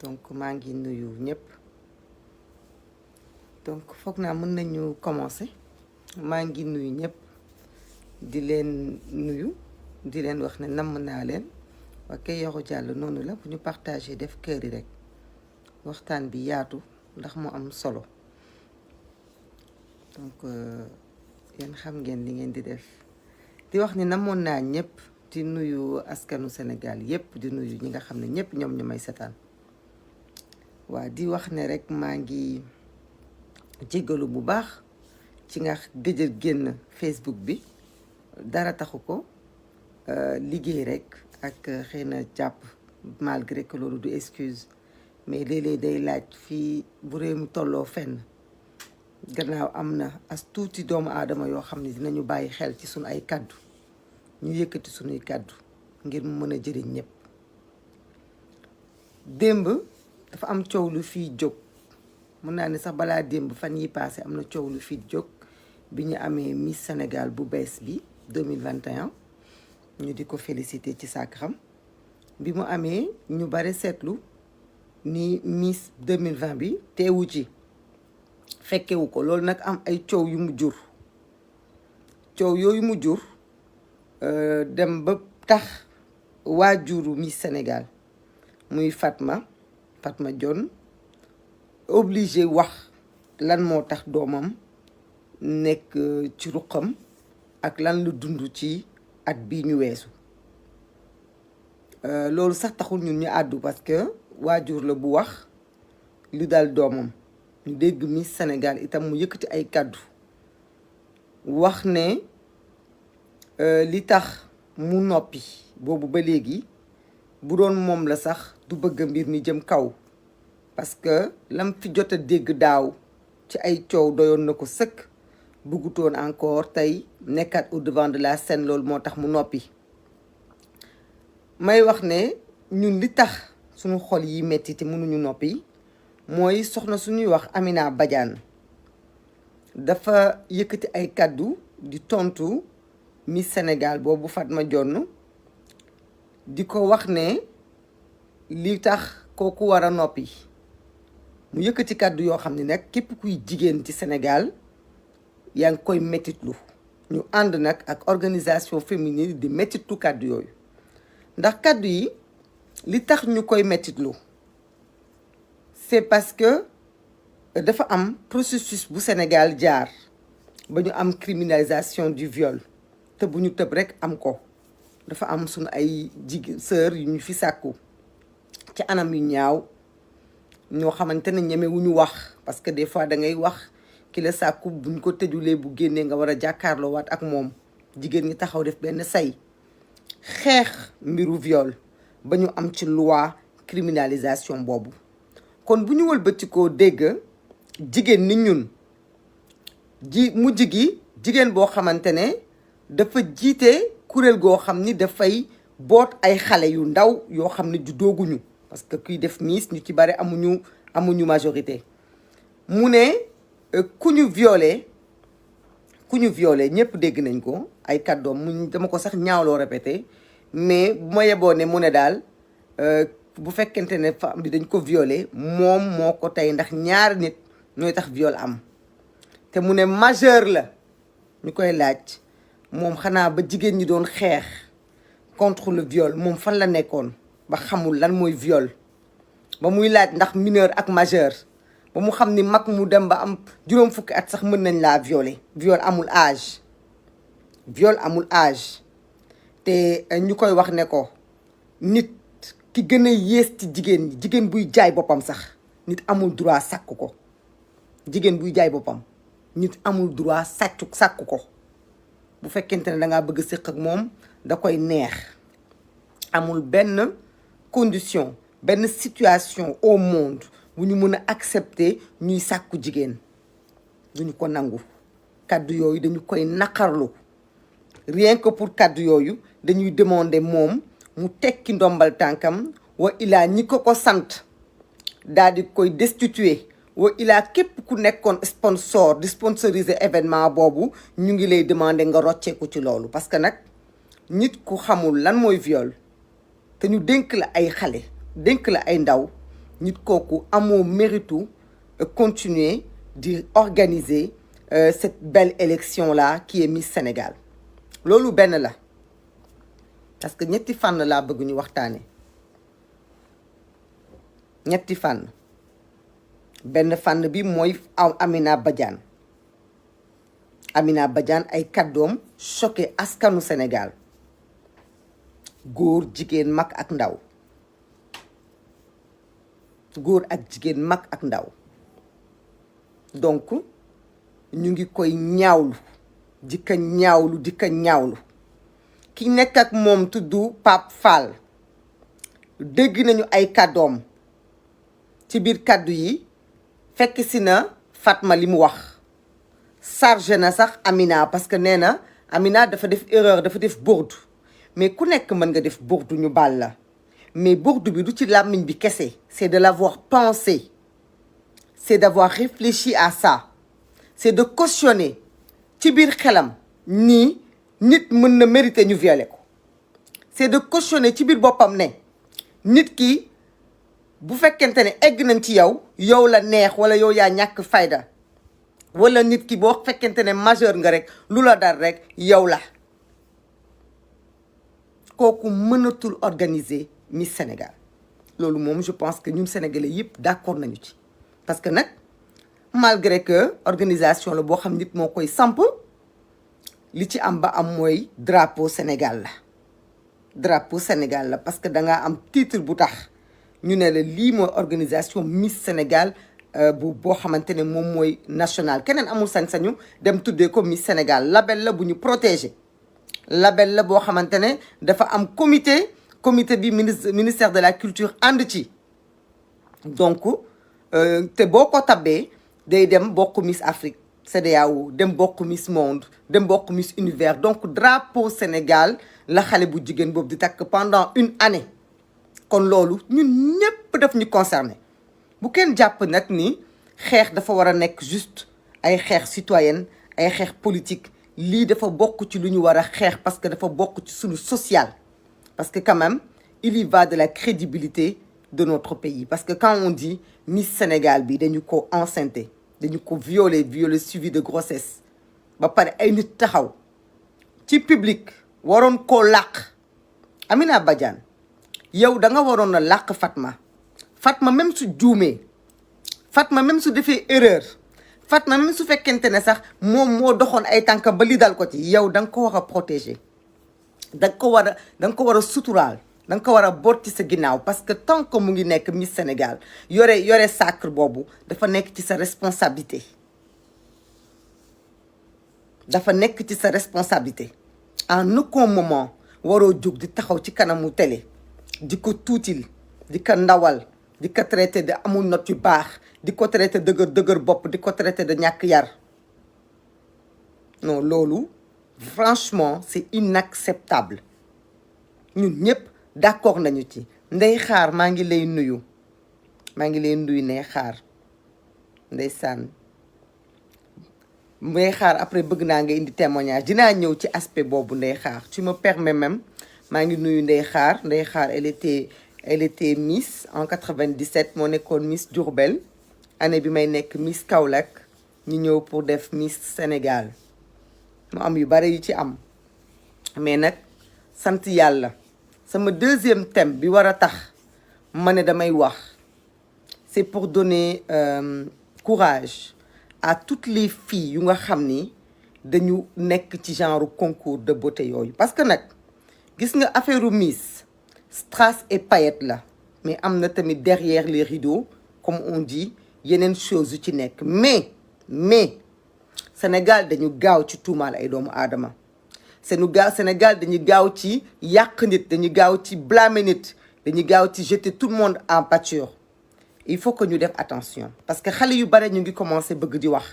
donc maa ngi nuyu ñëpp donc foog naa mën nañu commencer maa ngi nuyu ñëpp di leen nuyu di leen wax ne namm naa leen waa kay Yoro Diallo noonu la bu ñu partager def kër yi rek waxtaan bi yaatu ndax mu am solo donc yéen xam ngeen li ngeen di def di wax ni namoon naa ñëpp di nuyu askanu Sénégal yëpp di nuyu ñi nga xam ne ñëpp ñoom ñu may setaan waa di wax ne rek maa ngi jéggalu bu baax ci nga gëj a génn Facebook bi dara taxu ko liggéey rek ak xëy na jàpp malgré que loolu du excuse mais léeg-léeg day laaj fii bu réew mi tolloo fenn gannaaw am na as tuuti doomu aadama yoo xam ne dinañu bàyyi xel ci sunu ay kàddu ñu yëkkati sunuy kàddu ngir mu mën a jëriñ ñëpp. démb dafa am coow lu fii jóg mën naa ne sax balaa démb fan yi passé am na coow lu fii jóg bi ñu amee Miss Sénégal bu bees bi 2021 ñu di ko félicité ci sàkkaram bi mu amee ñu bare seetlu ni Miss 2020 bi teewu ci fekkewu ko loolu nag am ay coow yu mu jur coow yooyu mu jur dem ba tax waajuru Miss Sénégal muy Fatma Dione obligé wax lan moo tax doomam nekk ci ruqam ak lan lu dund ci at bii ñu weesu loolu sax taxul ñun ñu àddu parce que waajur la bu wax lu dal doomam ñu dégg Miss Sénégal itam mu yëkkati ay kàddu wax ne li tax mu noppi boobu ba léegi bu doon moom la sax du bëgg mbir mi jëm kaw parce que lam fi jot a dégg daaw ci ay coow doyoon na ko sëkk bëggutoon encore tey nekkaat au devant de la scène loolu moo tax mu noppi may wax ne ñun li tax suñu xol yi metti te mënuñu noppi mooy soxna suñuy wax Amina Badiane dafa yëkkati ay kàddu di tontu Miss Sénégal boobu Fatma Dione di ko wax ne li tax kooku war a noppi mu yëkkati kàddu yoo xam ne nag képp kuy jigéen ci Sénégal yaa ngi koy mettitlu ñu ànd nag ak organisation féminine di mettitlu kàddu yooyu ndax kàddu yi li tax ñu koy mettitlu c'est parce que dafa am processus bu Sénégal jaar ba ñu am criminalisation du viol te bu ñu tëb rek am ko dafa am suñu ay jigéen sœur yu ñu fi sàkku ci anam yu ñaaw ñoo xamante ne ñeme wu ñu wax parce que des fois da ngay wax ki la sàkku buñ ko tëjulee bu génnee nga war a jàkkaarloo waat ak moom jigéen ñi taxaw def benn say xeex mbiru viol ba ñu am ci loi criminalisation boobu kon bu ñu wëlbatikoo dégg jigéen ni ñun mujj gi jigéen boo xamante ne dafa jiite kuréel goo xam ni dafay boot ay xale yu ndaw yoo xam ne juddooguñu parce que kuy def Miss ñu ci bari amuñu majorité mu ne ku ñu violé ñëpp dégg nañ ko ay kàddoom mu dama ko sax ñaawloo répété mais bu ma yeboo ne mu ne daal bu fekkente ne femme bi dañ ko violé moom moo ko tey ndax ñaari nit ñooy tax viol am te mu ne majeur la ñu koy laaj moom xanaa ba jigéen ñi doon xeex contre le viol moom fan la nekkoon ba xamul lan mooy viol ba muy laaj ndax mineur ak majeur ba mu xam ni mag mu dem ba am juróom fukki at sax mën nañ laa violer viol amul âge te ñu koy wax ne ko nit ki gën a yées ci jigéen ñi jigéen buy jaay boppam sax nit amul droit sàkk ko jigéen buy jaay boppam nit amul droit sàkk ko bu fekkente ne dangaa bëgg séq ak moom da koy neex amul benn condition benn situation au monde bu ñu mën a accepter ñuy sàkku jigéen duñu ko nangu kàddu yooyu dañu koy naqarlu rien que pour kàddu yooyu dañuy demander moom mu tekki ndombal tànkam wa ilaa ñi ko sant daal di koy destituer wa ilaa képp ku nekkoon sponsor di sponsoriser événement boobu ñu ngi lay demander nga rocceeku ci loolu parce que nag nit ku xamul lan mooy viol te ñu dénk la ay xale dénk la ay ndaw nit kooku amoo méritu continuer di organiser cette belle élection là qui est Miss Sénégal loolu benn la parce que ñetti fànn laa bëgg ñu waxtaane ñetti fànn benn fànn bi mooy Amina Badiane ay kàddoom choqué askanu Sénégal góor jigéen mag ak ndaw góor ak jigéen mag ak ndaw donc ñu ngi koy ñaawlu di ko ñaawlu ki nekk ak moom tudd Pape Fall dégg nañu ay kàddoom ci biir kàddu yi fekk si na Fatma li mu wax chargé na sax Amina parce que nee na Amina dafa def erreur dafa def bourde mais ku nekk mën nga def bourde ñu baal la mais bourde bi du ci làmmiñ bi kese c'est de l'avoir pensé c'est d'avoir réfléchi à ça c'est de cautionner ci biir xelam nii nit mën na mériter ñu violer ko c'est de cautionner ci biir boppam ne nit ki bu fekkente ne egg nañ ci yow la neex wala yow yaa ñàkk fayda wala nit ki boo fekkente ne majeur nga rek lu la dal rek yow la kooku mënatul organiser Miss Sénégal loolu moom je pense que ñun sénégalais yëpp d'accord nañu ci parce que nag malgré que organisation la boo xam nit moo koy samp li ci am ba am mooy drapeau Sénégal la parce que dangaa am titre bu tax ñu ne la lii mooy organisation Miss Sénégal boo xamante ne moom mooy national keneen amul sañ-sañu dem tuddee ko Miss Sénégal label la bu ñu protégé label la boo xamante ne dafa am comité bi ministère de la culture ànd ci donc te boo ko tabbee day dem bokk Miss Afrique CEDEAO dem bokk Miss Monde dem bokk Miss Univers donc drapeau Sénégal la xale bu jigéen boobu di takk pendant une année kon loolu ñun ñépp daf ñu concerné bu kenn jàpp nag ni xeex dafa war a nekk juste ay xeex citoyenne ay xeex politique lii dafa bokk ci lu ñu war a xeex parce que dafa bokk ci suñu social parce que quand même il y va de la crédibilité de notre pays parce que quand on dit Miss Sénégal bi dañu ko enceinté dañu ko violé suivi de grossesse ba pare ay nit taxaw ci public waroon koo làq Amina Badiane yow da nga waroon a làq Fatma même su juumee Fatma même su defee erreur Fatma même su fekkente ne sax moom moo doxoon ay tànk ba li dal ko ci yow da nga ko war a protéger da nga ko war a suturaal da nga ko war a boot ci sa ginnaaw parce que tant que mu ngi nekk Miss Sénégal yore sacre boobu dafa nekk ci sa responsabilité en aucun moment waroo jóg di taxaw ci kanamu télé di ko tuutil di ko ndawal di ko traité de amul note yu baax di ko traité dëgër bopp di ko traité de ñàkk yar non loolu franchement c'est inacceptable ñun ñëpp d'accord nañu ci Ndeye Khar maa ngi lay nuyu Ndeye Khar ndeysaan Ndeye Khar après bëgg naa nga indi témoignage dinaa ñëw ci aspect boobu Ndeye Khar tu me permets même maa ngi nuyu Ndeye Khar elle était Miss en 97 moo nekkoon Miss Diourbel année bi may nekk Miss Kaolack ñu ñëw pour def Miss Sénégal mu am yu bare yu ci am mais nag sant yàlla sama deuxième thème bi war a tax ma ne damay wax c'est pour donner courage à toutes les filles yu nga xam ni dañu nekk ci genre concours de beauté yooyu parce que nag gis nga affaire Miss strass et paillettes la mais am na tamit derrière les rideaux comme on dit yeneen chose yu ci nekk mais Sénégal dañu gaaw ci tuumaal ay doomu aadama Sénégal dañu gaaw ci yàq nit dañu gaaw ci blâmer nit dañu gaaw ci jeter tout le monde en pâture il faut que ñu def attention parce que xale yu bare ñu ngi commencé bëgg di wax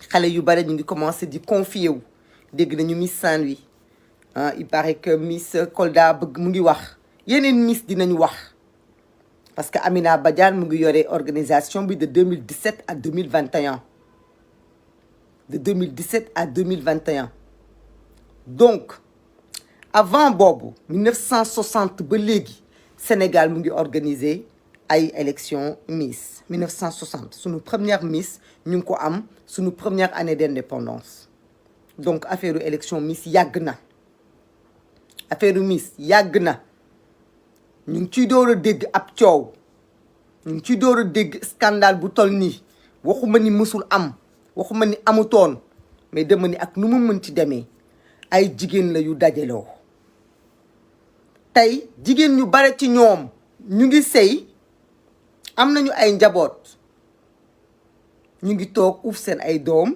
xale yu bare ñu ngi commencé di confier wu dégg nañu Miss Saint-Louis il paraît que Miss Kolda bëgg mu ngi wax yeneen Miss dinañu wax parce que Amina Badiane mu ngi yore organisation bi de 2017 à 2021 de 2017 à 2021 donc avant boobu 1960 ba léegi Sénégal mu ngi organiser ay élection Miss 1960 sunu première Miss ñu ngi ko am sunu première année d'indépendance donc affaire élection Miss yàgg na affaire Miss yàgg na ñu ngi ciy door a dégg ab coow ñu ngi ciy door a dégg scandale bu toll nii waxuma ni mësul am waxuma ni amutoon mais dama ni ak nu mu mën ci demee ay jigéen la yu dajaloo tey jigéen ñu bare ci ñoom ñu ngi sëy am nañu ay njaboot ñu ngi toog uuf seen ay doom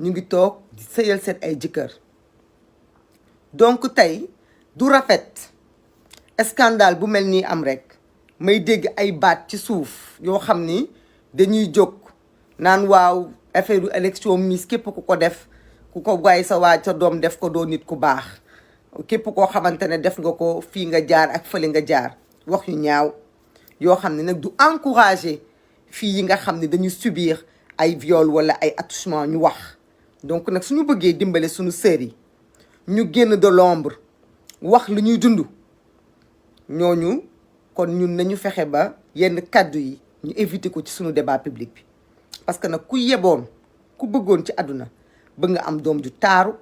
ñu ngi toog di sëyal seen ay jëkkër donc tey du rafet scandale bu mel nii am rek may dégg ay baat ci suuf yoo xam ni dañuy jóg naan waaw affaire élection Miss képp ku ko def ku ko bàyyi sa waaj sa doom def ko doo nit ku baax képp koo xamante ne def nga ko fii nga jaar ak fële nga jaar wax yu ñaaw yoo xam ne nag du encourager fii yi nga xam ne dañuy subir ay viol wala ay attouchement ñu wax donc nag suñu bëggee dimbale suñu sœurs yi ñu génn de l'ombre wax lu ñuy dund ñooñu kon ñun nañu fexe ba yenn kàddu yi ñu éviter ko ci suñu débat public bi parce que nag ku yeboon ku bëggoon ci àdduna bëgg nga am doom ju taaru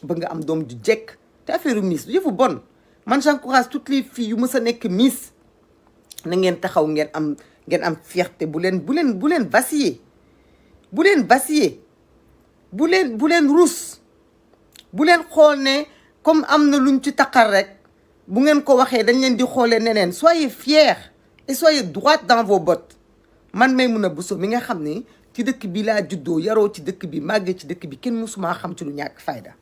bëgg nga am doom ju jekk te affaire Miss du yëfu bon man j'encourage toutes les filles yu mës a nekk Miss na ngeen taxaw ngeen am fierté bu leen vaciller bu leen rus bu leen xool ne comme am na luñ ci taqal rek bu ngeen ko waxee dañ leen di xoolee neneen soyez fiers et soyez droite dans vos bottes man Maimouna Bousso mi nga xam ne ci dëkk bi laa juddoo yaroo ci dëkk bi màggee ci dëkk bi kenn mësumaa xam ci lu ñàkk fayda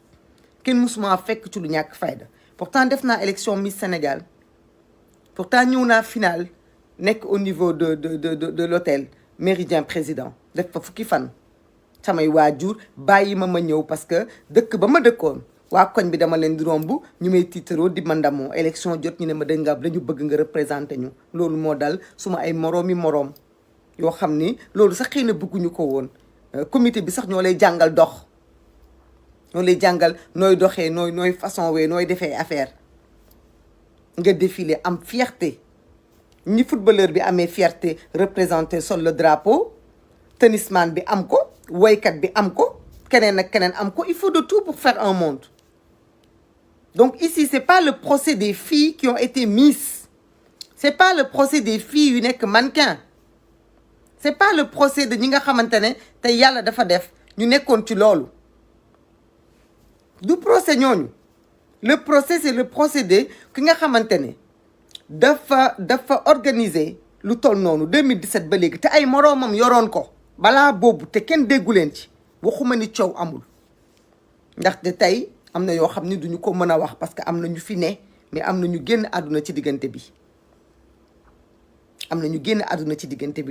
kenn mësumaa fekk ci lu ñàkk fayda pourtant def naa élection Miss Sénégal pourtant ñëw naa finale nekk au niveau de l'hôtel Méridien Président def fa fukki fan samay waajur bàyyi ma ñëw parce que dëkk ba ma dëkkoon waa koñ bi dama leen di romb ñu may tiitaroo di ma ndamoo élection jot ñu ne ma dëngab dañu bëgg nga représenté ñu loolu moo dal suma ay moroom yoo xam ni loolu sax xëy na bëgguñu ko woon comité bi sax ñoo lay jàngal dox ñoo lay jàngal nooy doxee nooy façon wee nooy defee affaire nga défilé am fierté ñi footballeur bi amee fierté représenté sol le drapeau tennisman bi am ko woykat bi am ko keneen ak keneen am ko il faut de tout pour faire un monde donc ici c'est pas le procès des filles qui ont été Miss c'est pas le procès des filles yu nekk mannequin c'est pas le procès de ñi nga xamante ne te yàlla dafa def ñu nekkoon ci loolu du procès ñooñu le procès c'est le procédé ki nga xamante ne dafa organiser lu toll noonu 2017 ba léegi te ay moroomam yoroon ko balaa boobu te kenn déggu leen ci waxuma ni coow amul ndaxte tey am na yoo xam ni duñu ko mën a wax parce que am na ñu fi ne mais am na ñu génn àdduna ci diggante bi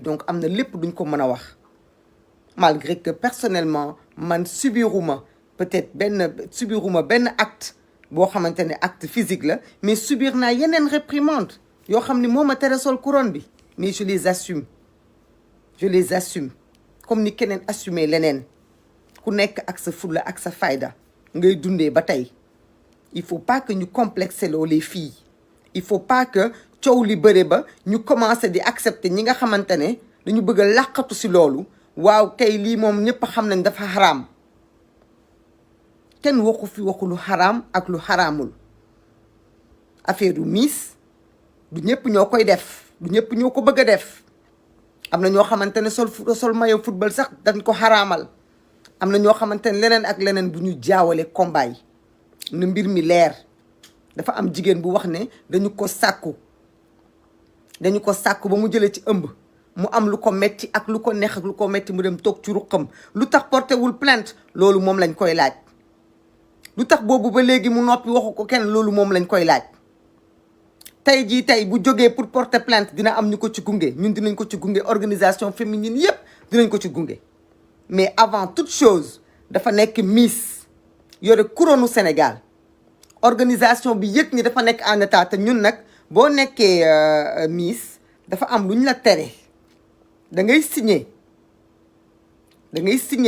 donc am na lépp duñ ko mën a wax malgré que personnellement man subiruma benn acte boo xamante ne acte physique la mais subir naa yeneen réprimande yoo xam ni moo ma tere sol couronne bi mais je les assume comme ni keneen assumer leneen ku nekk ak sa fulla ak sa fayda ngay dundee ba tey il faut pas que ñu complexer loo les filles il faut pas que coow li bëre ba ñu commencer di accepter ñi nga xamante ne dañu bëgg a làqatu si loolu waaw kay lii moom ñëpp xam nañ dafa xaraam kenn waxu fi waxu lu xaraam ak lu xaraamul affaire du Miss du ñëpp ñoo koy def du ñëpp ñoo ko bëgg a def am na ñoo xamante ne sol maillot football sax dañ ko xaraamal am na ñoo xamante ne leneen ak leneen bu ñu jaawale combat yi na mbir mi leer dafa am jigéen bu wax ne dañu ko sàkku ba mu jëlee ci ëmb mu am lu ko metti ak lu ko neex ak lu ko metti mu dem toog ci ruqam lu tax porté wul plainte loolu moom lañ koy laaj lu tax boobu ba léegi mu noppi waxu ko kenn loolu moom lañ koy laaj tey bu jógee pour porter plainte dina am ñu ko ci gunge ñun dinañ ko ci gunge organisation féminine yépp dinañ ko ci gunge mais avant toute chose dafa nekk Miss yore couronne Sénégal organisation bi yëg ni dafa nekk en état te ñun nag boo nekkee Miss dafa am lu ñu la tere da ngay signer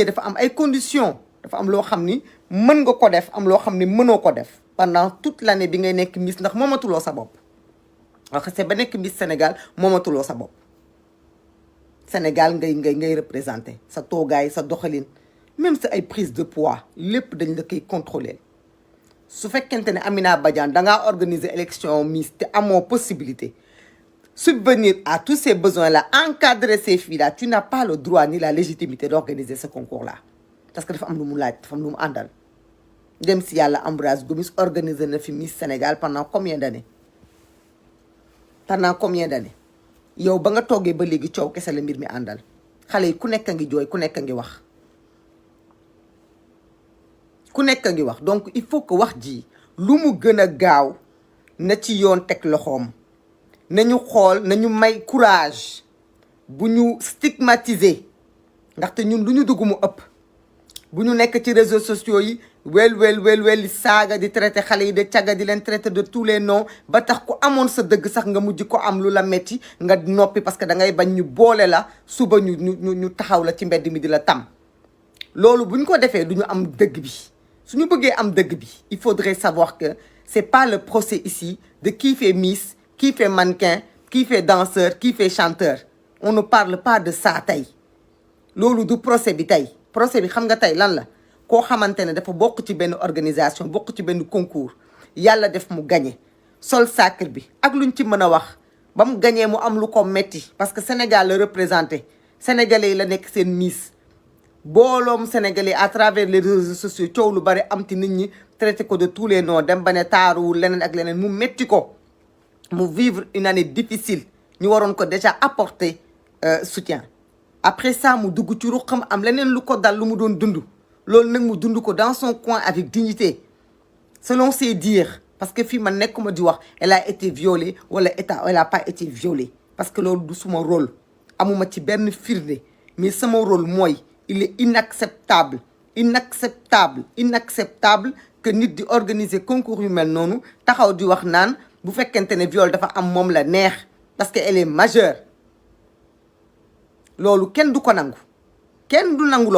dafa am ay conditions dafa am loo xam ni mën nga ko def am loo xam ni mënoo ko def pendant toute l'année bi ngay nekk Miss ndax moomatuloo sa bopp wax c'est ba nekk Miss Sénégal moomatuloo sa bopp Sénégal ngay représenter sa toogaay sa doxalin même sa ay prise de poids lépp dañ la koy contrôler su fekkente ne Amina Badiane dangaa organiser élection Miss te amoo possibilité subvenir à tous ces besoins-là, encadrer ces filles-là, tu n'as pas le droit ni la légitimité d'organiser ce concours-là. Parce que dafa am lu mu laaj dafa am lu mu àndal dem si yàlla Ambroise Gomis organiser na fi Miss Sénégal pendant combien d'années yow ba nga toogee ba léegi coow kese la mbir mi àndal xale yi ku nekk a ngi jooy ku nekk a ngi wax donc il faut que wax ji lu mu gën a gaaw na ci yoon teg loxoom nañu xool nañu may courage bu ñu stigmatiser ndaxte ñun lu ñu dugg mu ëpp bu ñu nekk ci réseaux sociaux yi wel saaga di traité xale yi de cagga di leen traité de tous les noms ba tax ku amoon sa dëgg sax nga mujj ko am lu la metti nga noppi parce que da ngay bañ ñu boole la suba ñu taxaw la ci mbedd mi di la tam loolu bu ñu ko defee du ñu am dëgg bi suñu bëggee am dëgg bi il faudrait savoir que c'est pas le procès ici de qui fait Miss qui fait mannequin qui fait danseur qui fait chanteur on ne parle pas de ça tey loolu du procès bi tey procès bi xam nga tey lan la koo xamante ne dafa bokk ci benn organisation bokk ci benn concours yàlla def mu gagné sol sacre bi ak luñ ci mën a wax ba mu gagné mu am lu ko metti parce que Sénégal la représenté sénégalais yi la nekk seen Miss booloom sénégalais à travers les réseaux sociaux coow lu bari am ci nit ñi traité ko de tous les noms dem ba ne taaruwul leneen ak leneen mu metti ko mu vivre une année difficile ñu waroon ko déjà apporter soutien après ça mu dugg ci ruqam am leneen lu ko dal lu mu doon dund loolu nag mu dund ko dans son coin avec dignité selon ses dires parce que fii man nekkuma di wax elle a été violée wala elle a pas été violée parce que loolu du suma rôle amuma ci benn firnde mais sama rôle mooy il est inacceptable que nit di organiser concours yu mel noonu taxaw di wax naan bu fekkente ne viol dafa am moom la neex parce que elle est majeure loolu kenn du ko nangu kenn du nangu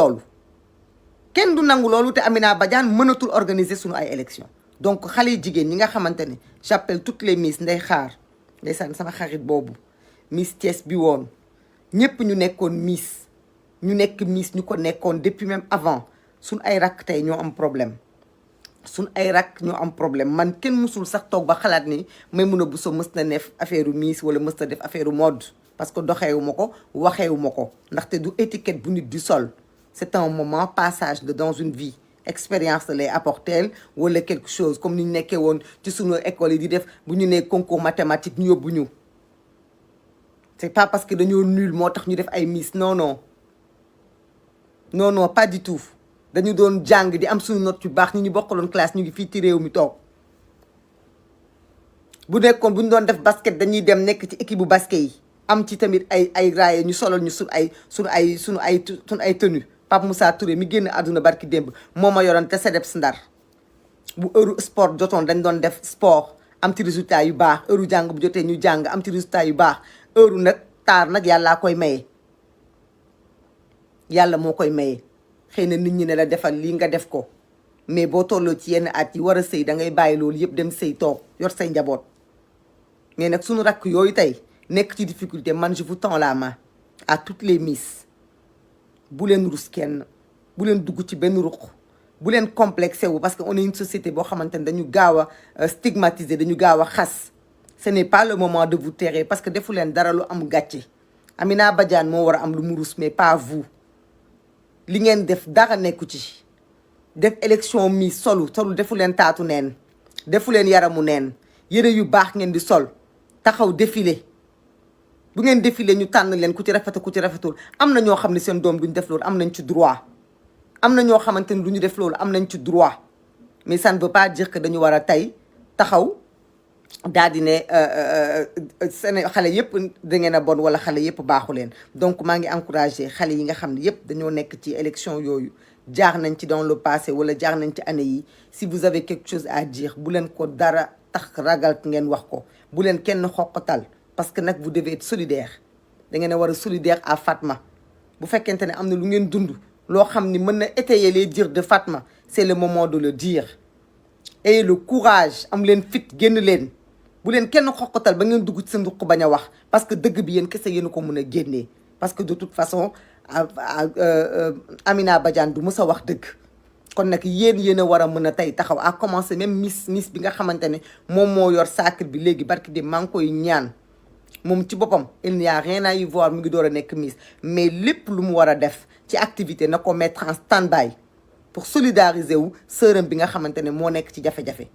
loolu te Amina Badiane mënatul organiser suñu ay élection donc xale yu jigéen ñi nga xamante ne j'appelle toutes les Miss nday xaar ndeysaan sama xarit boobu Miss Thiès bi woon ñëpp ñu nekkoon Miss ñu ko nekkoon depuis même avant suñ ay rakk tey ñoo am problème man kenn mësul sax toog ba xalaat ni Maimouna Bousso mës na def affaire Miss wala mës na def affaire mode parce que doxeewu ma ko waxeewu ma ko ndaxte du étiquette bu nit di sol c'est un moment passage de dans une vie expérience lay apporter wala quelque chose comme ni ñu nekkee woon ci sunu école yi di def bu ñu nee concours mathématique ñu yóbbu ñu c'est pas parce que dañoo nul moo tax ñu def ay Miss non pas du tout dañu doon jàng di am suñu note yu baax ñu bokkaloon classe ñu ngi fii ci réew mi toog bu nekkoon bu ñu doon def basket dañuy dem nekk ci équipe bu basket yi am ci tamit ay raaye ñu solal ñu suñu ay tenue Pape Moussa Touré mi génn àdduna barki démb moo ma yoroon te CDEPS Ndar bu heure sport jotoon dañ doon def sport am ci résultat yu baax heure jàng bu jotee ñu jàng am ci résultat yu baax heure nag taar nag yàllaa koy maye yàlla moo koy maye xëy na nit ñi ne la defal lii nga def ko mais boo tolloo ci yenn at yi war a sëy da ngay bàyyi loolu yëpp dem sëy toog yor say njaboot mais nag suñu rakk yooyu tey nekk ci difficulté man je vous tends la main à toutes les Miss bu leen rus kenn bu leen dugg ci benn ruq bu leen complexé wu parce que on est une société boo xamante ne dañu gaaw a stigmatiser dañu gaaw a xas ce n'est pas le moment de vous terrer parce que defu leen dara lu am gàcce Amina Badiane moo war a am lu mu rus mais pas vous li ngeen def dara nekku ci def élection Miss solu defu leen taatu neen defu leen yaramu neen yëre yu baax ngeen di sol taxaw défilé bu ngeen défilé ñu tànn leen ku ci rafet ku ci rafetul am na ñoo xam ne seen doom duñ def loolu am nañ ci droit am na ñoo xamante ni du ñu def loolu am nañ ci droit mais ça ne veut pas dire que dañu war a tey taxaw daal di ne seen xale yëpp da ngeen a bon wala xale yëpp baaxu leen donc maa ngi encouragé xale yi nga xam ne yëpp dañoo nekk ci élection yooyu jaar nañ ci dans le passé wala jaar nañ ci année yi si vous avez quelque chose à dire bu leen ko dara tax ragal ngeen wax ko bu leen kenn xoqatal parce que nag vous devez être solidaire da ngeen a war a solidaire à Fatma bu fekkente ne am na lu ngeen dund loo xam ni mën na étayer les dires de Fatma c'est le moment de le dire ayez le courage am leen fit génn leen bu leen kenn xoqatal ba ngeen dugg ci seen ruq bañ a wax parce que dëgg bi yéen kese yéen ko mën a génnee parce que de toute façon Amina Badiane du mës a wax dëgg. kon nag yéen a war a mën a tey taxaw à commencer même miss bi nga xamante ne moom moo yor sacre bi léegi barki de maa ngi koy ñaan moom ci boppam il n'y a rien à y voir mu ngi door a nekk miss mais lépp lu mu war a def ci activité na ko mettre en stand-by pour solidariser wu sërëm bi nga xamante ne moo nekk ci jafe-jafe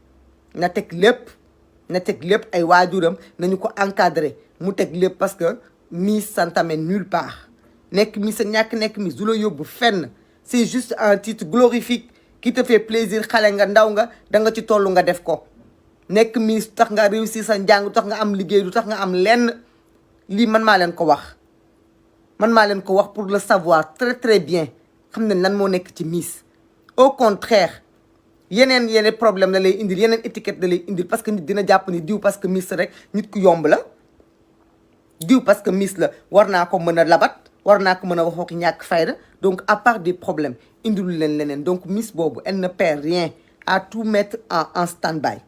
na teg lépp ay waajuram nañu ko encadrer mu teg lépp parce que miss ça ne t'amène nulle part nekk miss ak ñàkk nekk miss du la yóbbu fenn. C'est juste un titre glorifique qui te fait plaisir xale nga ndaw nga da nga ci tollu nga def ko nekk miss tax nga réussir sa njàng tax nga am liggéey du tax nga am lenn lii man maa leen ko wax pour le savoir très très bien xam ne lan moo nekk ci miss au contraire yeneen problème la lay indil yeneen étiquette la lay indil parce que nit dina jàpp ni diw parce que miss rek nit ku yomb la diw parce que miss la war naa ko mën a labat war naa ko mën a waxoo ki ñàkk fayda donc à part des problèmes indilu leen leneen donc miss boobu elle ne perd rien à tout mettre en stand-by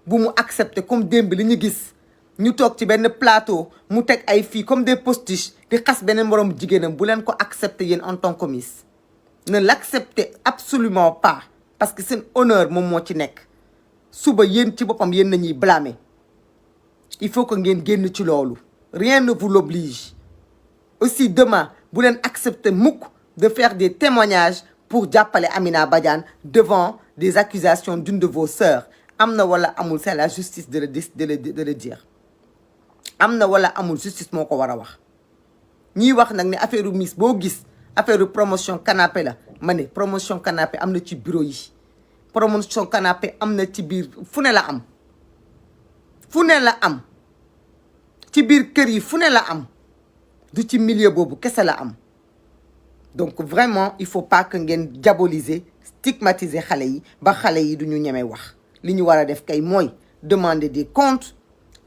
bu mu accepter comme démb li ñu gis ñu toog ci benn plateau mu teg ay filles comme des postiches di xas beneen moroom jigéenam bu leen ko accepter yéen en tant que miss ne l'acceptez absolument pas parce que seen honneur moom moo ci nekk suba yéen ci boppam yéen nañuy blâmer il faut que ngeen génn ci loolu rien ne vous l'oblige aussi demain bu leen accepter mukk de faire des témoignages pour jàppale Amina Badiane devant des accusations d'une de vos sœurs am na wala amul c'est la justice de le dire am na wala amul justice moo ko war a wax ñiy wax nag ne affaire miss boo gis affaire promotion canapé la ma ne promotion canapé am na ci bureau yi promotion canapé am na ci biir fu ne la am ci biir kër yi fu ne la am du ci milieu boobu kese la am donc vraiment il faut pas que ngeen diaboliser stigmatiser xale yi ba xale yi du ñu ñeme wax li ñu war a def kay mooy demander des comptes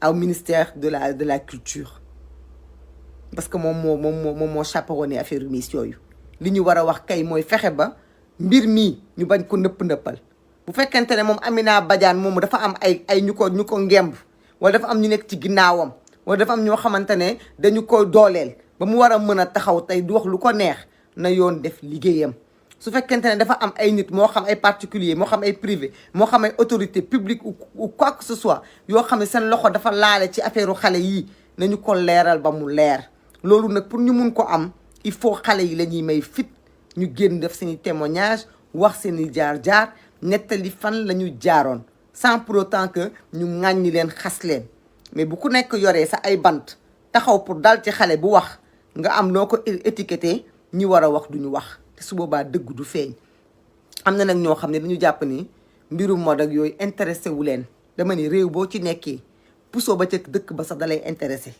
au ministère de la culture parce que moom moo chaperonné affaire miss yooyu li ñu war a wax kay mooy fexe ba mbir mii ñu bañ ko nëppal bu fekkente ne moom Amina Badiane moomu dafa am ay ñu ko ngemb wala dafa am ñu nekk ci ginnaawam wala dafa am ñoo xamante ne dañu ko dooleel ba mu war a mën a taxaw tey du wax lu ko neex na yoon def liggéeyam su fekkente ne dafa am ay nit moo xam ay particulier moo xam ay privé moo xam ay autorité publique ou quoi que ce soit yoo xam ne seen loxo dafa laale ci affaire xale yii nañu ko leeral ba mu leer loolu nag pour ñu mun ko am il faut xale yi la ñuy may fit ñu génn def seeni témoignage wax seeni jaar-jaar nettali fan la ñu jaaroon sans pour autant que ñu ŋàññi leen xas leen mais bu ku nekk yoree sa ay bant taxaw pour dal ci xale bu wax nga am noo ko étiqueté ñi war a wax duñu wax te su boobaa dëgg du feeñ am na nag ñoo xam ne dañu jàpp ni mbirum mode ak yooyu intéressé wu leen dama ni réew boo ci nekkee pusoo ba ca dëkk ba sax dalay intéressé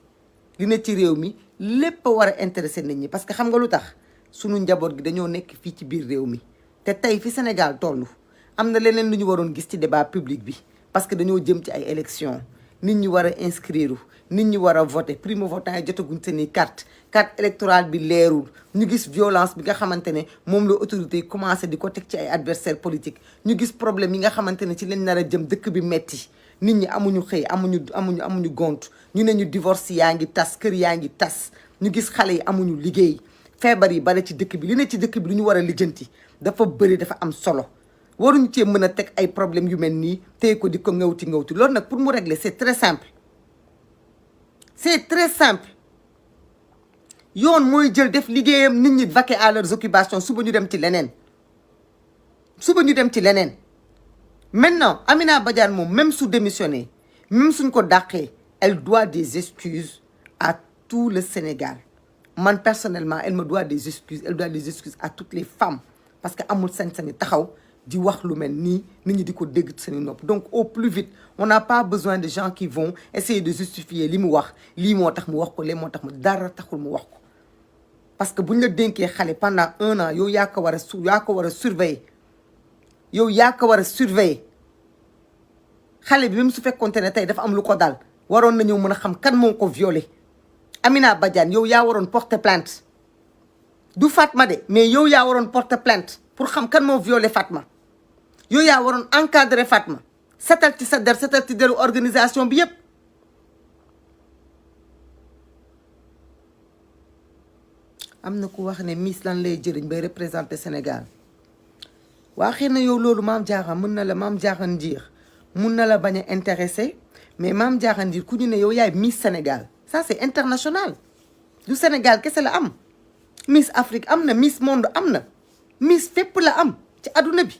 li ne ci réew mi lépp a war a intéressé nit ñi parce que xam nga lu tax sunu njaboot gi dañoo nekk fii ci biir réew mi te tey fi Sénégal toll am na leneen lu ñu waroon gis ci débat public bi parce que dañoo jëm ci ay élections nit ñi war a inscrire nit ñi war a voter primo votant yi jotaguñ seen i carte électorale bi leerul ñu gis violence bi nga xamante ne moom la autorité yi commencé di ko teg ci ay adversaires politiques ñu gis problème yi nga xamante ne ci lañ nar a jëm dëkk bi metti nit ñi amuñu xëy amuñu gont ñu ne ñu divorce yaa ngi tas kër yaa ngi tas ñu gis xale yi amuñu liggéey feebar yi bari ci dëkk bi li ne ci dëkk bi lu ñu war a lijjanti dafa bëri dafa am solo waruñu cee mën a teg ay problème yu mel nii téye ko di ko ngawti loolu nag pour mu régler c'est très simple yoon mooy jël def liggéeyam nit ñi vaquer à leurs occupations suba ñu dem ci leneen maintenant Amina Badiane moom même su démissionné même suñ ko dàqee elle doit des excuses à tout le Sénégal man personnellement elle doit des excuses à toutes les femmes parce que amul sañ-sañi taxaw di wax lu mel nii nit ñi di ko dégg seeni nopp donc au plus vite on n'a pas besoin de gens qui vont essayer de justifier li mu wax lii moo tax mu wax ko lee moo tax mu dara taxul mu wax ko parce que buñ la dénkee xale pendant 1 an yow yaa ko war a surveiller xale bi même su fekkoonte ne tey dafa am lu ko dal waroon nañoo mën a xam kan moo ko violé Amina Badiane yow yaa waroon porter plainte du Fatma de mais yow yaa waroon porter plainte pour xam kan moo violé Fatma yow yaa waroon encadrer Fatma setal ci sa der setal ci deru organisation bi yépp am na ku wax ne Miss lan lay jëriñ bay représenter Sénégal waa xëy na yow loolu Mame Diarra mën na la Mame Diarra Ndir mun na la bañ a intéressé mais Mame Diarra Ndir ku ñu ne yow yaay Miss Sénégal ça c'est international du Sénégal kese la am Miss Afrique am na Miss Monde am na Miss fépp la am ci àdduna bi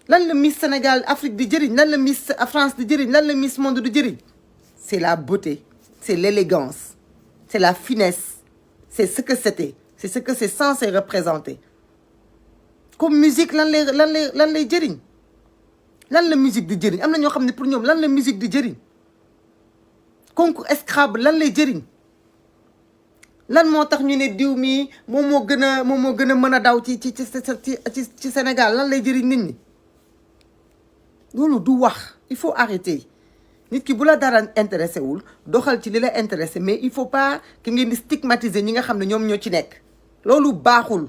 lan la Miss Sénégal Afrique di jëriñ lan la Miss France di jëriñ lan la Miss Monde di jëriñ c'est la beauté c'est l'élégance c'est la finesse c'est ce que c'était c'est ce que c'est censé représenter comme musique lan lay jëriñ lan la musique di jëriñ am na ñoo xam ne pour ñoom lan la musique di jëriñ concours Scrabble lan lay jëriñ lan moo tax ñu ne diw mi moom moo gën a mën a daw ci Sénégal lan lay jëriñ nit ñi loolu du wax il faut arrêter nit ki bu la dara intéressé wul doxal ci li la intéressé mais il faut pas que ngeen di stigmatiser ñi nga xam ne ñoom ñoo ci nekk loolu baaxul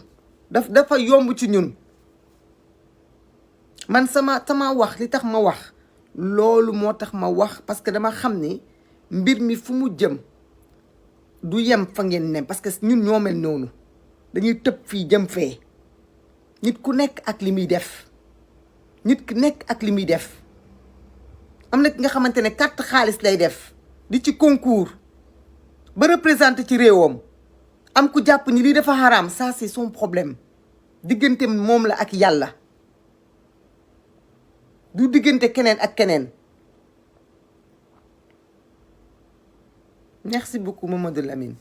dafa yomb ci ñun man sama wax li tax ma wax loolu moo tax ma wax parce que dama xam ne mbir mi fu mu jëm du yem fa ngeen ne parce que ñun ñoo mel noonu dañuy tëb fii jëm fee nit ku nekk ak li muy def nit ku nekk ak li muy def am na ki nga xamante ne carte xaalis lay def di ci concours ba représenté ci réewam am ku jàpp ni lii dafa xaraam ça c'est son problème diggante moom la ak yàlla du diggante keneen ak keneen. Merci beaucoup Mamadou Lamine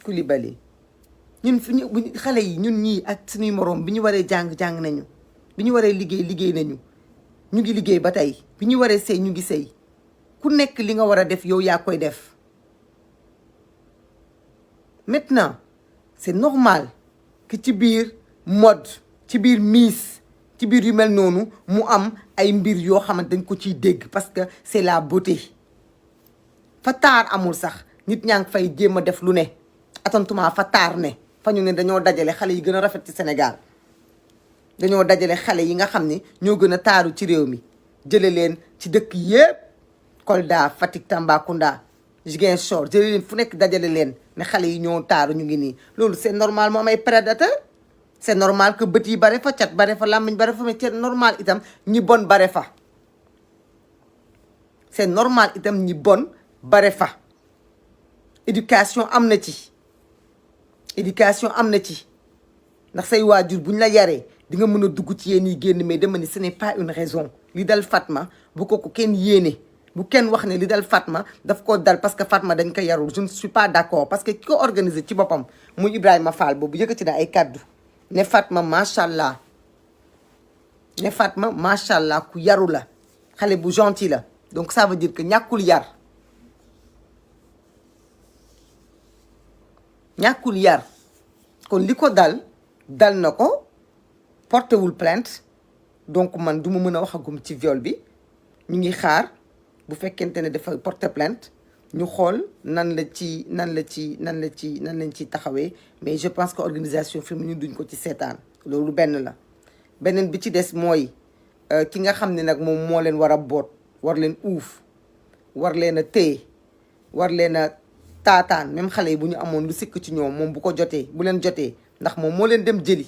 Coulibaly ñun fi ñu xale yi ñun ñii ak suñuy moroom bi ñu waree jàng nañu bi ñu waree liggéey nañu ñu ngi liggéey ba tey bi ñu waree sëy ñu ngi sëy ku nekk li nga war a def yow yaa koy def maintenant c'est normal que ci biir mode ci biir Miss ci biir yu mel noonu mu am ay mbir yoo xamante dañ ko ciy dégg parce que c'est la beauté fa taar amul sax nit ñaa ngi fay jéem a def lu ne attentuma fa taar ne fa ñu ne dañoo dajale xale yi gën a rafet ci Sénégal dañoo dajale xale yi nga xam ne ñoo gën a taaru ci réew mi jële leen ci dëkk yépp Kolda Fatick Tambacounda Ziguinchor jële leen fu nekk dajale leen ne xale yi ñoo taaru ñu ngi nii loolu c'est normal moo am ay prédateur c'est normal que bët yi bare fa cat bare fa làmmiñ bare fa mais c'est normal itam ñi bon bare fa c'est normal itam ñi bon bare fa éducation am na ci éducation am na ci ndax say waajur buñ la yaree di nga mën a dugg ci yéen yi génn mais dama ni ce n'est pas une raison li dal Fatma bu ko kenn yéene bu kenn wax ne li dal Fatma daf ko dal parce que Fatma dañ ko yarul je ne suis pas d'accord parce que ki ko organisé ci boppam muy Ibrahima Fall boobu yëkkati na ay kaddu ne Fatma macha allah ku yaru la xale bu gentil la donc ça veut dire que ñàkkul yar kon li ko dal na ko porté wul plainte donc man du ma mën a waxagum ci viol bi ñu ngi xaar bu fekkente ne dafa porté plainte ñu xool nan lañ ci taxawee mais je pense que organisation féminine duñ ko ci seetaan loolu benn la beneen bi ci des mooy ki nga xam ne nag moom moo leen war a boot war leen uuf war leen a téye war leen a taataan même xale yi bu ñu amoon lu sikk ci ñoom moom bu leen jotee ndax moom moo leen dem jëli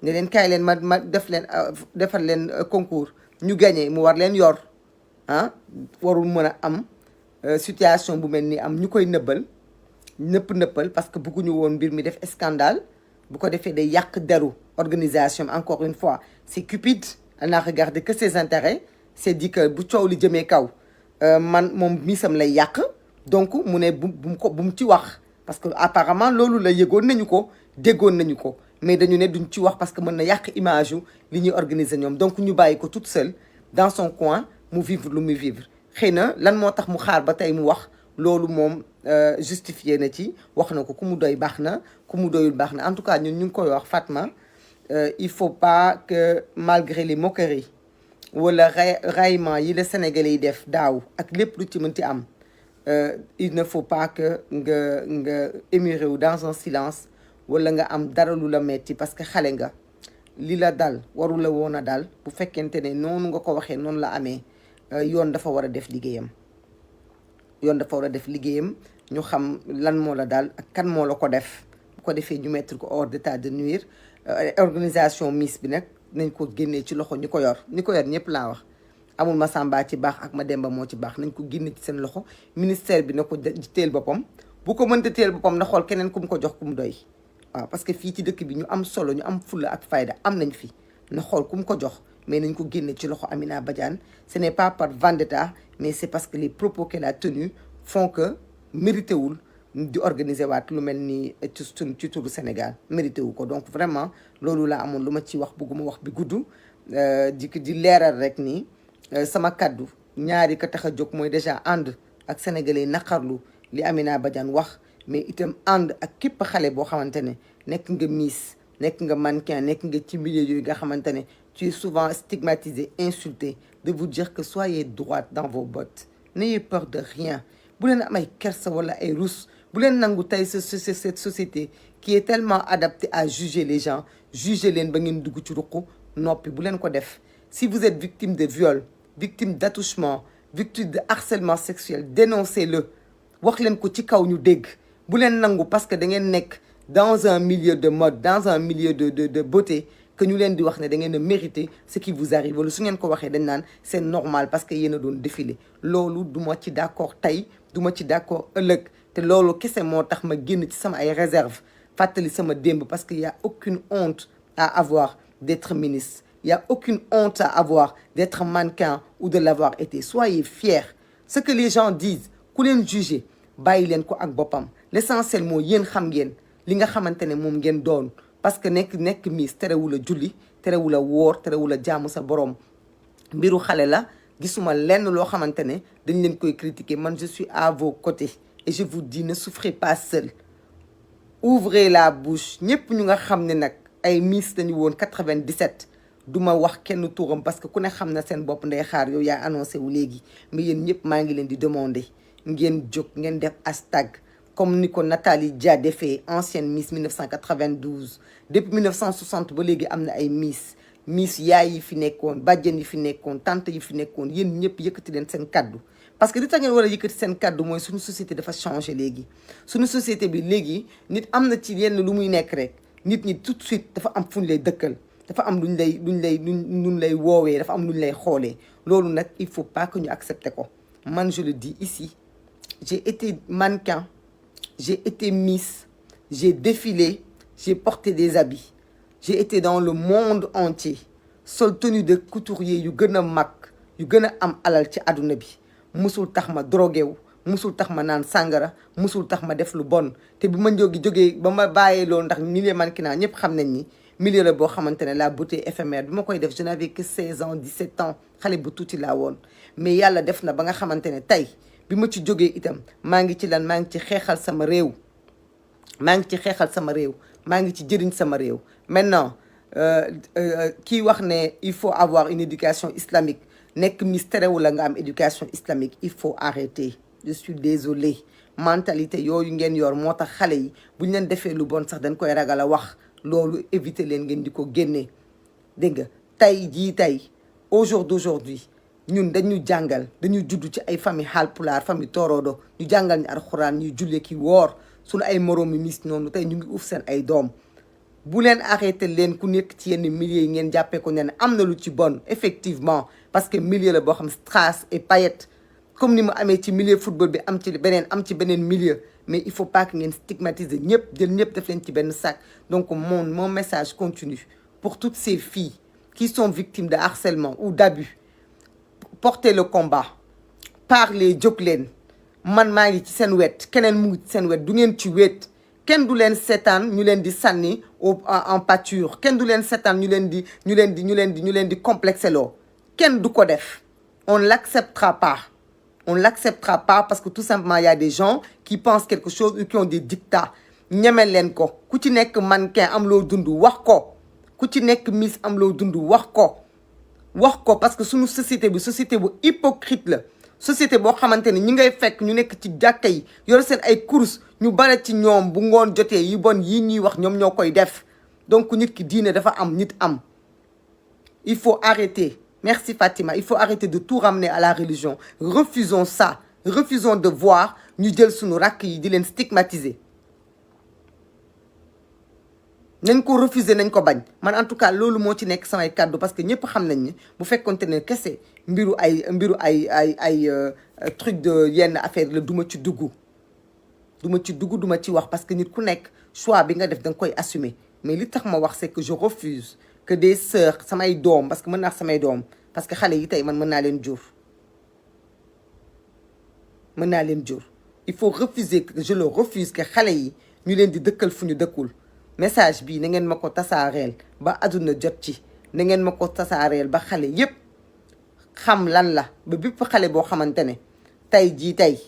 ne leen kaay leen ma defal leen concours ñu gagné mu war leen yor warul mën a am situation bu mel ni am ñu koy nëppal parce que bëgguñu woon mbir mi def scandale bu ko defee day yàq deru organisation encore une fois c'est cupide elle n'a regardé que ses intérêts c'est dit que bu coow li jëmee kaw moom miisam lay yàq donc mu ne bu mu ci wax parce que apparemment loolu la yëgoon nañu ko déggoon nañu ko mais dañu ne duñ ci wax parce que mën na yàq image yu li ñuy organiser ñoom donc ñu bàyyi ko toute seule dans son coin mu vivre lu muy vivre xëy na lan moo tax mu xaar ba tey mu wax loolu moom justifié na ci wax na ko ku mu doy baax na ku mu doyul baax na en tout cas ñun ñu ngi koy wax Fatma il faut pas que malgré les moqueries wala raillement yi la Sénégalais yi def daaw ak lépp lu ci mënti am il ne faut pas que nga émuré wu dans un silence wala nga am dara lu la metti parce que xale nga li la dal waru la woon a dal bu fekkente ne noonu nga ko waxee noonu la amee yoon dafa war a def liggéeyam ñu xam lan moo la dal ak kan moo la ko def bu ko defee ñu mettre ko hors d'état de nuire. Organisation Miss bi nag nañ ko génnee ci loxo ñi ko yor ñëpp laa wax amul Masamba ci baax ak Mademba moo ci baax nañ ko génne ci seen loxo ministère bi na ko teel boppam bu ko mënta teel boppam na xool keneen ku mu ko jox ku mu doy waaw parce que fii ci dëkk bi ñu am solo ñu am fulla ak fayda am nañ fi na xool ku mu ko jox mais nañ ko génne ci loxo Amina Badiane ce n'est pas par vendetta mais c'est parce que les propos qu'elle a tenus font que mérité wul di organiser waat lu mel ni ci turu Sénégal mérité wu ko donc vraiment loolu laa amoon lu ma ci wax bëgguma wax bi gudd di leeral rek ni sama kaddu ñaari ka tax a jóg mooy déjà ànd ak sénégalais naqarlu li Amina Badiane wax mais itam ànd ak képp xale boo xamante ne nekk nga miss nekk nga mannequin nekk nga ci milieu yooyu nga xamante ne tu es souvent stigmatisé insulté de vous dire que soyez droite dans vos bottes n'ayez peur de rien bu leen am ay kersa wala ay rus bu leen nangu tey cette société qui est tellement adaptée à juger les gens juger leen ba ngeen dugg ci ruq noppi bu leen ko def si vous êtes victime de viol victime d'attouchement victime de harcèlement sexuel dénoncez-le wax leen ko ci kaw ñu dégg bu leen nangu parce que da ngeen nekk dans un milieu de mode dans un milieu de beauté que ñu leen di wax ne da ngeen a mériter ce qui vous arrive wala su ngeen ko waxee dañ naan c'est normal parce que yéen a doon défilé loolu du ma ci d'accord tey du ma ci d'accord ëllëg te loolu kese moo tax ma génn ci sama ay réserve fàttali sama démb parce que y a aucune honte à avoir d'être ministre y a aucune honte à avoir d'être mannequin ou de l'avoir été soyez fiers ce que les gens disent ku leen juger bàyyi leen ko ak boppam l'essentiel moo yéen xam ngeen li nga xamante ne moom ngeen doon parce que nekk miss terewul a julli terewul a wóor terewul a jaamu sa borom mbiru xale la gisuma lenn loo xamante ne dañ leen koy critiquer man je suis à vos côtés et je vous dis ne souffrez pas seul ouvrez la bouche ñëpp ñu nga xam ne nag ay miss dañu woon 97 duma wax kenn tuuram parce que ku ne xam na seen bopp ndey xaar yow yaa annoncé wu léegi mais yéen ñëpp maa ngi leen di demander ngeen jóg ngeen def hashtag comme ni ko Nathalie Dia defee ancienne miss 1992 depuis 1960 ba léegi am na ay miss yaay yi fi nekkoon bàjjen yi fi nekkoon tante yi fi nekkoon yéen ñëpp yëkkati leen seen kaddu parce que li tax ngeen war a yëkkati seen kaddu mooy suñu société dafa changé léegi suñu société bi léegi nit am na ci yenn lu muy nekk rek nit ñi tout de suite dafa am fu ñu lay dëkkal dafa am luñ lay woowee dafa am luñ lay xoolee loolu nag il faut pas que ñu accepter ko man je le dis ici j'ai été mannequin j'ai été miss j'ai défilé j'ai porté des habits j'ai été dans le monde entier sol tenue de couturier yu gën a mag yu gën a am alal ci àdduna bi musul tax ma drogué wu musul tax ma naan sàngara musul tax ma def lu bon te bi ma jógee ba ma bàyyee loolu ndax milieu mannequinat ñëpp xam nañ ni milieu la boo xamante ne la beauté éphémère bi ma koy def je n'avais que 16 ans 17 ans xale bu tuuti laa woon mais yàlla def na ba nga xamante ne tey bi ma ci jógee itam maa ngi ci lan maa ngi ci xeexal sama réew maa ngi ci jëriñ sama réew maintenant kii wax ne il faut avoir une éducation islamique nekk miss terewul la nga am éducation islamique il faut arrêter je suis désolée mentalité yooyu ngeen yor moo tax xale yi bu ñu leen defee lu bon sax dañ koy ragal a wax loolu éviter leen ngeen di ko génnee dégg nga tey au jour d'aujourd'hui ñun dañu jàngal dañu judd ci ay famille Haalpulaar famille Torodo ñu jàngal ñu alxuraan ñuy jullee ki woor suñu ay moroomi miss noonu tey ñu ngi uuf seen ay doom bu leen arrêté leen ku nekk ci yenn milieu yi ngeen jàppee ko ne am na lu ci bon effectivement parce que milieu la boo xam strass et paillettes comme ni mu amee ci milieu football bi am ci beneen milieu mais il faut pas que ngeen stigmatiser ñëpp jël ñëpp def leen ci benn sac donc mon message continue pour toutes ces filles qui sont victimes de harcèlement ou d'abus portez le combat parlez jóg leen man maa ngi ci seen wet keneen mu ngi ci seen wet du ngeen ci wet kenn du leen seetaan ñu leen di sànni en pâture kenn du leen seetaan ñu leen di complexé loo kenn du ko def on l'acceptera pas parce que tout simplement il y a des gens qui pensent quelque chose ou qui ont des dictats ñeme leen ko ku ci nekk mannequin am loo dund wax ko ku ci nekk miss am loo dund wax ko parce que suñu société bu hypocrite la société boo xamante ne ñi ngay fekk ñu nekk ci jàkka yi yor seen ay courses ñu bare ci ñoom bu ngoon jotee yi bon yi ñuy wax ñoom ñoo koy def donc nit ki diine dafa am nit am il faut arrêter merci Fatima il faut arrêter de tout ramener à la religion refusons ça refusons de voir ñu jël suñu rakk yi di leen stigmatiser nañ ko refuser nañ ko bañ man en tout cas loolu moo ci nekk samay kàddu parce que ñëpp xam nañ ni bu fekkonte ne kese mbiru ay truc de yenn affaire la duma ci dugg duma ci wax parce que nit ku nekk choix bi nga def da nga koy assumer mais li tax ma wax c'est que je refuse que des sœurs samay doom parce que mën naa samay doom parce que xale yi tey man mën naa leen jur il faut refuser que je le refuse que xale yi ñu leen di dëkkal fu ñu dëkkul message bii na ngeen ma ko tasaareel ba àdduna jot ci na ngeen ma ko tasaareel ba xale yépp xam lan la ba bépp xale boo xamante ne tey jii tey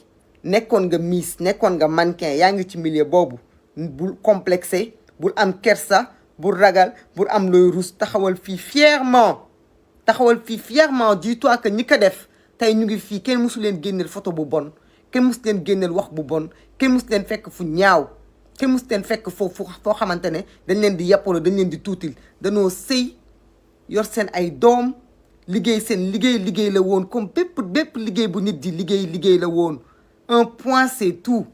nekkoon nga miss nekkoon nga mannequin yaa ngi ci milieu boobu bul complexé bul am kersa bul ragal bul am looy rus taxawal fii fièrement dis-toi que ñi ko def tey ñu ngi fii kenn mësu leen génneel photo bu bon kenn mësu leen génneel wax bu bon kenn mësu leen fekk fu ñaaw kenn mësu leen fekk foo xamante ne dañ leen di yàppaloo dañ leen di tuutil danoo sëy yor seen ay doom liggéey seen liggéey la woon comme bépp liggéey bu nit di liggéey la woon un point c'est tout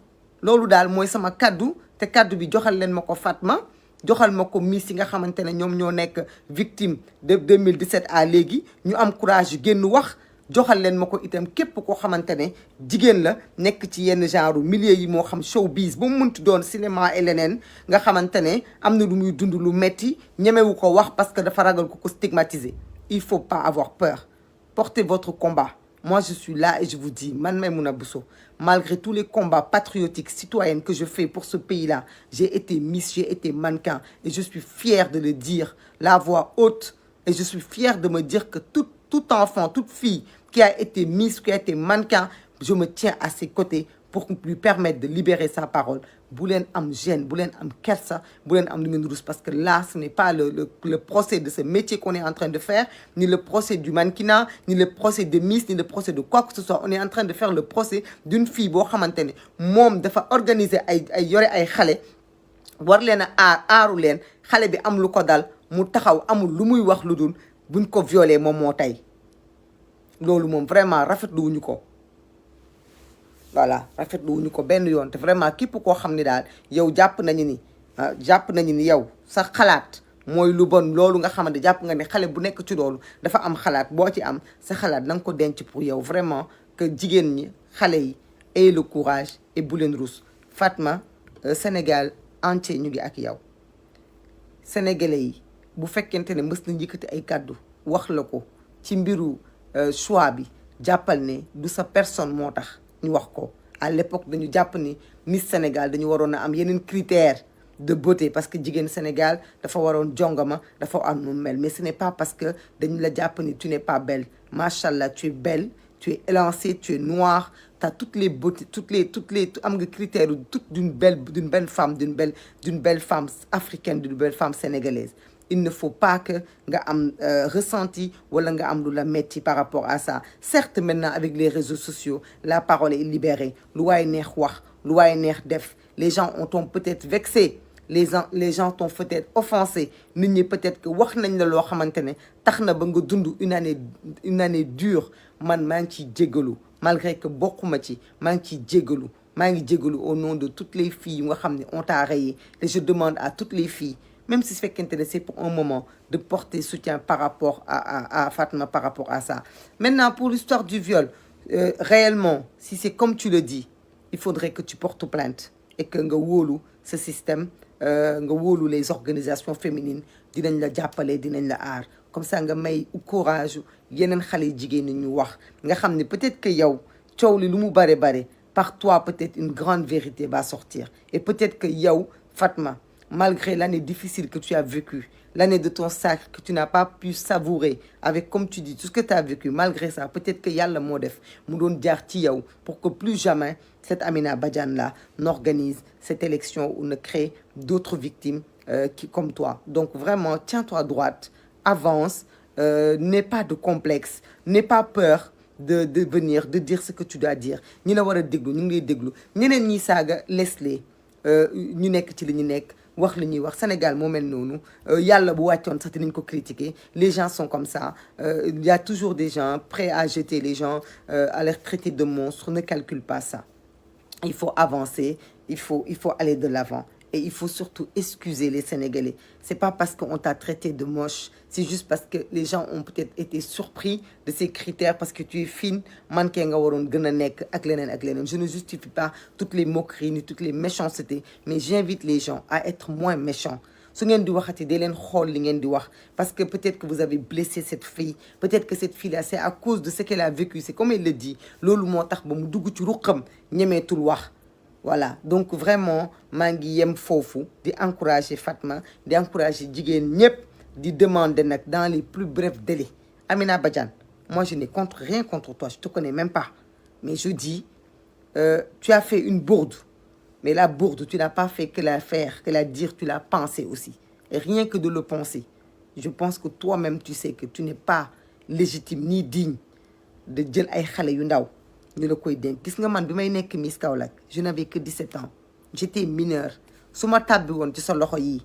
loolu daal mooy sama kaddu te kaddu bi joxal leen ma ko Fatma joxal ma ko miss yi nga xamante ne ñoom ñoo nekk victime de 2017 à léegi ñu am courage yu génn wax joxal leen ma ko itam képp koo xamante ne jigéen la nekk ci yenn genre milieu yi moo xam showbiz ba mu mënti doon cinéma et leneen nga xamante ne am na lu muy dund lu metti ñemewu ko wax parce que dafa ragal ko stigmatiser. Il faut pas avoir peur. Portez votre combat. Moi, je suis là et je vous dis, Man Maïmouna Bousso, malgré tous les combats patriotiques, citoyens que je fais pour ce pays-là, j'ai été miss, j'ai été mannequin et je suis fière de le dire, la voix haute, et je suis fière de me dire que tout enfant, toute fille qui a été miss, qui a été mannequin, je me tiens à ses côtés pour lui permettre de libérer sa parole. Boulen am gêne, boulen am kersa, boulen am rousse, parce que là, ce n'est pas le procès de ce métier qu'on est en train de faire, ni le procès du mannequinat, ni le procès de Miss, ni le procès de quoi que ce soit. On est en train de faire le procès d'une fille boo xamantene mom dafa organiser ay yoré ay xalé war leena aaru leen xalé bi am lu ko dal mu taxaw amul lu muy wax lu dul buñ ko violer mom mo tay lolu mom vraiment rafetlu wuñu ko. Voilà rafetlu wuñu ko benn yoon te vraiment képp koo xam ne daal yow jàpp nañu ni yow sa xalaat mooy lu bon loolu nga xamante jàpp nga ne xale bu nekk ci loolu dafa am xalaat boo ci am sa xalaat na nga ko denc pour yow vraiment que jigéen ñi xale yi ayez le courage et bu leen rus. Fatma Sénégal entier ñu ngi ak yow sénégalais yi bu fekkente ne mës na njëkkati ay kàddu wax la ko ci mbiru choix bi jàppal ne du sa personne moo tax ñu wax ko. À l'époque dañu jàpp ni Miss Sénégal dañu waroon a am yeneen critères de beauté parce que jigéen Sénégal dafa waroon jongama dafa am nu mel mais ce n'est pas parce que dañu la jàpp ni tu n'es pas belle. Machallah, tu es belle, tu es élancée, tu es noire, tu as toutes les beautés, toutes les am nga critères d'une belle femme, d'une belle femme africaine, d'une belle femme sénégalaise. Il ne faut pas que nga am ressenti wala nga am lu la metti par rapport à ça. Certes, maintenant avec les réseaux sociaux, la parole est libérée. Lu waay neex wax, lu waay neex def. Les gens ont peut-être vexé, les gens t'ont peut-être offensé. Nit ñi peut-être que wax nañ la loo xamante ne tax na ba nga dund une année dure. Man maa ngi ciy jéggalu malgré que bokkuma ci maa ngi ciy jéggalu maa ngi jéggalu au nom de toutes les filles nga xam ne on t'a rayé. Et je demande à toutes les filles, même si c'est intéressé pour un moment, de porter soutien par rapport à Fatma, par rapport à ça. Maintenant, pour l'histoire du viol, réellement, si c'est comme tu le dis, il faudrait que tu portes plainte et que nga wóolu ce système, nga wóolu les organisations féminines, dinañ la jàppale, dinañ la aar. Comme ça, nga may courage, yeneen xale jigéen ñu wax, nga xam ne peut-être que yow, coow li lu mu bare, par toi, peut-être une grande vérité va sortir. Et peut-être que yow, Fatma, malgré l'année difficile que tu as vécue, l'année de ton sacre que tu n'as pas pu savourer avec, comme tu dis, tout ce que tu as vécu, malgré ça, peut-être que Yalla moo def mu doon jaar ci yow pour que plus jamais cette Amina Badiane-là n'organise cette élection ou ne crée d'autres victimes comme toi. Donc vraiment, tiens-toi droite, avance, n'aie pas de complexe, n'aie pas peur de venir, de dire ce que tu dois dire. Ñi la war a déglu ñu ngi lay déglu ñeneen ñi saaga laisse-les ñu nekk ci li ñu nekk. Wax li ñuy wax Sénégal moo mel noonu yàlla bu wàccoon sax dinañ ko critiquer. Les gens sont comme ça, il y a toujours des gens prêts à jeter les gens, à les traiter de monstres. Ne calcule pas ça. Il faut avancer, il faut aller de l'avant Et il faut surtout excuser les Sénégalais. C'est pas parce qu'on t'a traité de moche, c'est juste parce que les gens ont peut-être été surpris de ces critères parce que tu es fine, manqué nga waroon gën a nekk ak leneen ak leneen. Je ne justifie pas toutes les moqueries ni toutes les méchancetés, mais j'invite les gens à être moins méchants. su ngeen di waxati dee leen xool li ngeen di wax parce que peut-être que vous avez blessé cette fille, peut-être que cette fille-là c'est à cause de ce qu'elle a vécu, c'est comme elle le dit, loolu moo tax ba mu dugg ci ruqam ñemeetul wax. Voilà, donc vraiment maa ngi yem foofu di encourager Fatma di encourager jigéen ñëpp di demander nag dans les plus brefs délais. Amina Badiane, moi je n'ai rien contre toi, je te connais même pas, mais je dis tu as fait une bourde. Mais la bourde, tu n'as pas fait que la faire, que la dire, tu l'as pensé aussi. Et rien que de le penser. Je pense que toi-même, tu sais que tu n'es pas légitime ni digne de jël ay xale yu ndaw ñu la koy dénk. Gis nga man bi may nekk Miss Kaolack, je n'avais que 17 ans. J'étais mineure. su ma tàbbi woon ci sa loxo yii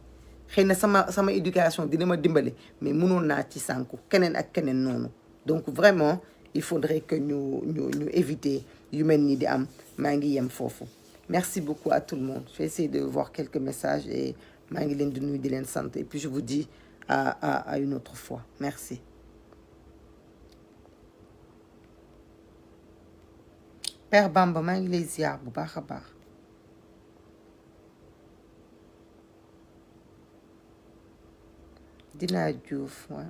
xëy na sama éducation dina ma dimbale mais mënoon naa ci sànku keneen ak keneen noonu. Donc vraiment, il faudrait que ñu éviter yu mel ni di am. Maa ngi yem foofu. Merci beaucoup à tout le monde. Je vais essayer de voir quelques messages et maa ngi leen di nuyu di leen sant et puis je vous dis à une autre fois. Merci. Père Bamba maa ngi lay ziar bu baax a baax. Dina Diouf, ouais.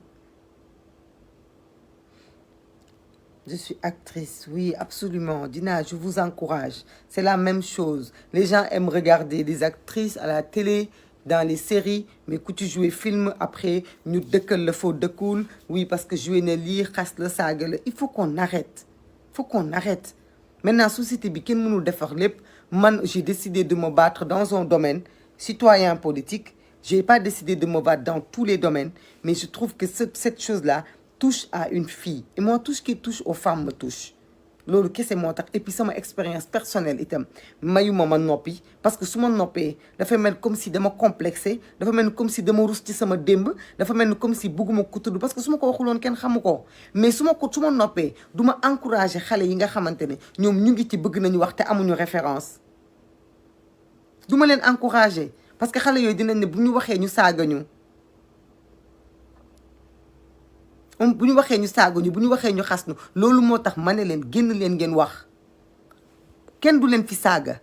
Je suis actrice, oui, absolument. Dina, je vous encourage. C'est la même chose. Les gens aiment regarder des actrices à la télé, dans les séries, mais quand tu joues film, après, nous dëkkal le faux dëkkul. Oui, parce que jouer ne lire, xas le saga. Il faut qu'on arrête. Il faut qu'on arrête. Maintenant, société bi kenn mënul defar lépp. Man, j'ai décidé de me battre dans un domaine citoyen politique. Je n'ai pas décidé de me battre dans tous les domaines, mais je trouve que cette chose-là touche à une fille. Et moi, tout ce qui touche aux femmes me touche. Loolu kese moo tax et puis sama expérience personnelle itam mayuma ma noppi parce que su ma noppee dafa mel comme si dama complexé, dafa mel comme si dama rus ci sama démb, dafa mel comme si bugguma ko tudd parce que su ma ko waxuloon kenn xamu ko. Mais su ma noppee du ma encourager xale yi nga xamante ne ñoom ñu ngi ci bëgg nañu wax te amuñu référence. Du ma leen encourager parce que xale yooyu dinañ ne bu ñu waxee ñu saaga ñu. bu ñu waxee ñu saago ñu bu ñu waxee ñu xas ñu loolu moo tax ma ne leen génn leen ngeen wax kenn du leen fi saaga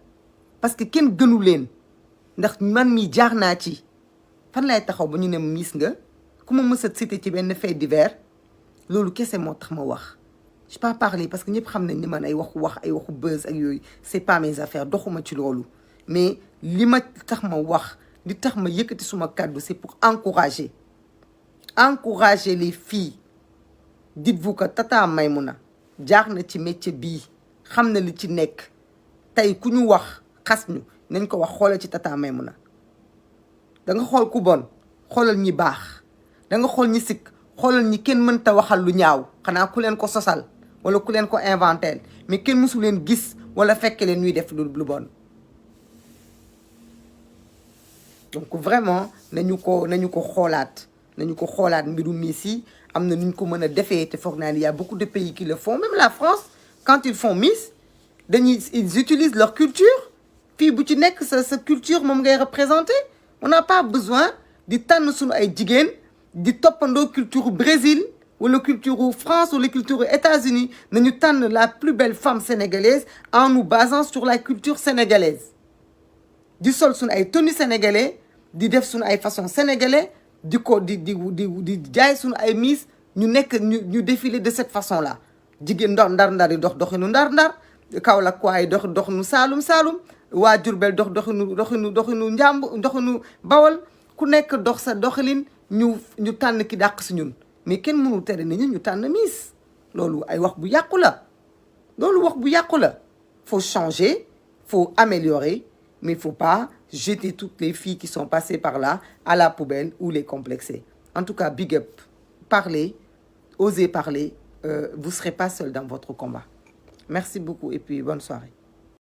parce que kenn gënu leen ndax man mi jaar naa ci fan lay taxaw ba ñu ne miis nga ku ma mës a cité ci benn fait divers loolu kese moo tax ma wax. je pas parler parce que ñëpp xam nañ ni man ay waxu buzz ak yooyu c'est pas mes affaires doxuma ci loolu mais li ma tax ma wax li tax ma yëkkati suma kàddu c'est pour encourager les filles. Dites-vous que Tata Maïmouna jaar na ci métier bii xam na li ci nekk tey ku ñu wax xas ñu nañ ko wax xoolal ci Tata Maïmouna da nga xool ku bon xoolal ñi baax da nga xool ñi sikk xoolal ñi kenn mënta waxal lu ñaaw xanaa ku leen ko sosal wala ku leen ko inventel mais kenn mësu leen gis wala fekke leen ñuy def lu bon. Donc vraiment nañu ko xoolaat mbiru Miss yi am na nuñ ko mën a defee te foog naa ni y a beaucoup de pays qui le font, même la France quand ils font Miss ils utilisent leur culture fii bu ci nekk sa culture moom ngay représenter. On n'a pas besoin di tànn suñu ay jigéen di toppandoo culture Brésil wala culture France wala culture États-Unis. Nañu tànn la plus belle femme sénégalaise en nous basant sur la culture sénégalaise di sol suñu ay tenue sénégalais di def suñu ay façon sénégalais di jaay suñu ay Miss ñu défiler de cette façon là. Jigéen ndar yi doxinu ndar Kaolack waaye doxinu saalum waa Jurbel doxinu njàmb doxinu Bawol ku nekk dox sa doxalin ñu tànn ki dàq si ñun mais kenn mënul tere ni ñu tànn Miss. Loolu ay wax bu yàqu la faut changer, faut améliorer, mais il faut pas jeter toutes les filles qui sont passées par là à la poubelle ou les complexer. En tout cas, big up. Parlez, osez parler. Vous ne serez pas seul dans votre combat. Merci beaucoup et puis bonne soirée.